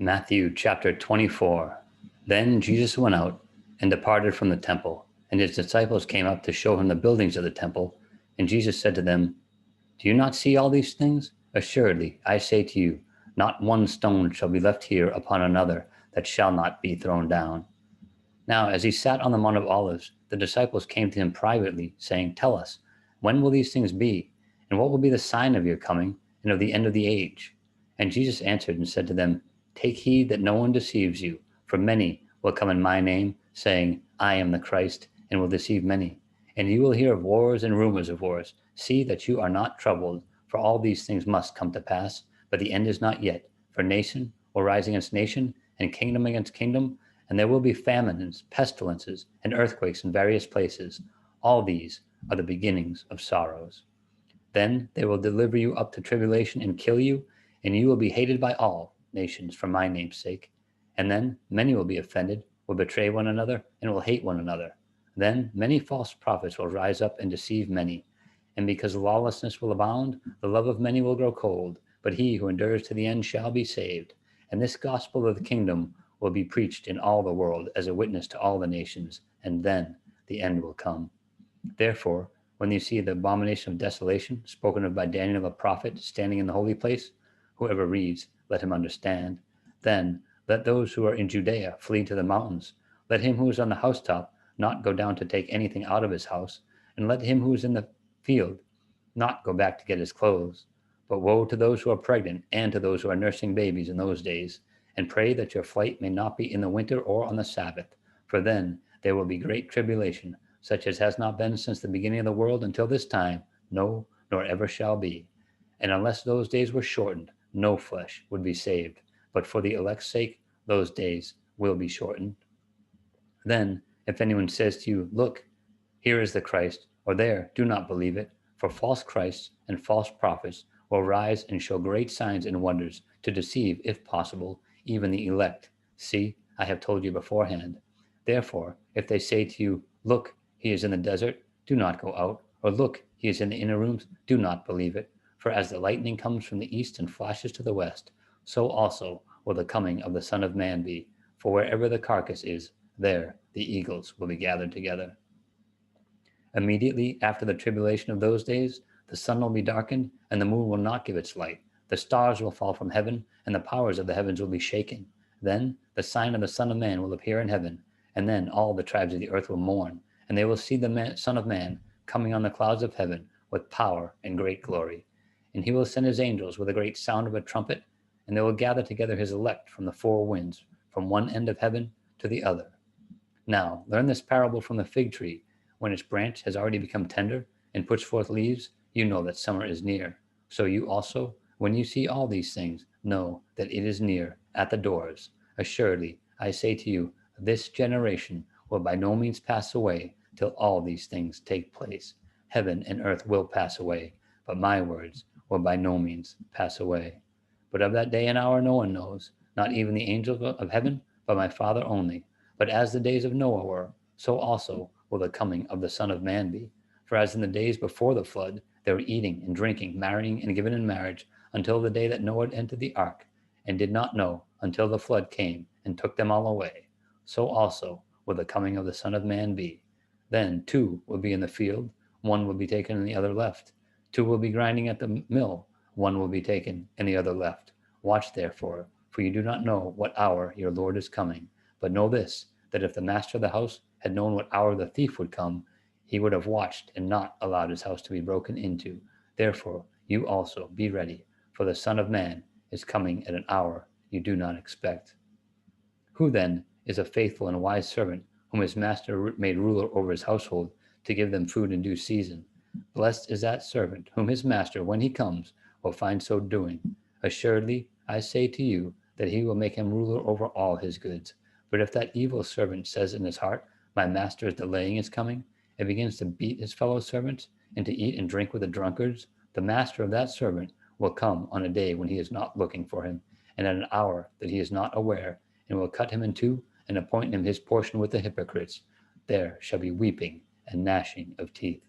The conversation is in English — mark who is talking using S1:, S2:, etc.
S1: Matthew chapter 24. Then Jesus went out and departed from the temple, and his disciples came up to show him the buildings of the temple. And Jesus said to them, "Do you not see all these things? Assuredly, I say to you, not one stone shall be left here upon another that shall not be thrown down." Now, as he sat on the Mount of Olives, the disciples came to him privately, saying, "Tell us, when will these things be? And what will be the sign of your coming and of the end of the age?" And Jesus answered and said to them, "Take heed that no one deceives you, for many will come in my name, saying, 'I am the Christ,' and will deceive many. And you will hear of wars and rumors of wars. See that you are not troubled, for all these things must come to pass, but the end is not yet. For nation will rise against nation, and kingdom against kingdom, and there will be famines, pestilences, and earthquakes in various places. All these are the beginnings of sorrows. Then they will deliver you up to tribulation and kill you, and you will be hated by all nations for my name's sake. And then many will be offended, will betray one another, and will hate one another. Then many false prophets will rise up and deceive many. And because lawlessness will abound, the love of many will grow cold. But he who endures to the end shall be saved. And this gospel of the kingdom will be preached in all the world as a witness to all the nations, and then the end will come. Therefore, when you see the abomination of desolation spoken of by Daniel the prophet standing in the holy place, whoever reads, let him understand. Then let those who are in Judea flee to the mountains. Let him who is on the housetop not go down to take anything out of his house, and let him who is in the field not go back to get his clothes. But woe to those who are pregnant and to those who are nursing babies in those days. And pray that your flight may not be in the winter or on the Sabbath, for then there will be great tribulation, such as has not been since the beginning of the world until this time, no, nor ever shall be. And unless those days were shortened, no flesh would be saved. But for the elect's sake, those days will be shortened. Then, if anyone says to you, 'Look, here is the Christ,' or 'There,' do not believe it. For false Christs and false prophets will rise and show great signs and wonders to deceive, if possible, even the elect. See, I have told you beforehand. Therefore, if they say to you, 'Look, he is in the desert,' do not go out. Or 'Look, he is in the inner rooms,' do not believe it. For as the lightning comes from the east and flashes to the west, so also will the coming of the Son of Man be. For wherever the carcass is, there the eagles will be gathered together. Immediately after the tribulation of those days, the sun will be darkened, and the moon will not give its light. The stars will fall from heaven, and the powers of the heavens will be shaken. Then the sign of the Son of Man will appear in heaven, and then all the tribes of the earth will mourn, and they will see the Son of Man coming on the clouds of heaven with power and great glory. And he will send his angels with a great sound of a trumpet, and they will gather together his elect from the four winds, from one end of heaven to the other. Now, learn this parable from the fig tree. When its branch has already become tender and puts forth leaves, you know that summer is near. So you also, when you see all these things, know that it is near, at the doors. Assuredly, I say to you, this generation will by no means pass away till all these things take place. Heaven and earth will pass away, but my words will by no means pass away. But of that day and hour no one knows, not even the angels of heaven, but my Father only. But as the days of Noah were, so also will the coming of the Son of Man be. For as in the days before the flood, they were eating and drinking, marrying and given in marriage, until the day that Noah entered the ark, and did not know until the flood came and took them all away. So also will the coming of the Son of Man be. Then two will be in the field, one will be taken and the other left. Two will be grinding at the mill, one will be taken and the other left. Watch therefore, for you do not know what hour your Lord is coming. But know this, that if the master of the house had known what hour the thief would come, he would have watched and not allowed his house to be broken into. Therefore, you also be ready, for the Son of Man is coming at an hour you do not expect. Who then is a faithful and wise servant, whom his master made ruler over his household, to give them food in due season? Blessed is that servant, whom his master, when he comes, will find so doing. Assuredly, I say to you, that he will make him ruler over all his goods. But if that evil servant says in his heart, my master is delaying his coming, and begins to beat his fellow servants, and to eat and drink with the drunkards, the master of that servant will come on a day when he is not looking for him, and at an hour that he is not aware, and will cut him in two, and appoint him his portion with the hypocrites. There shall be weeping and gnashing of teeth.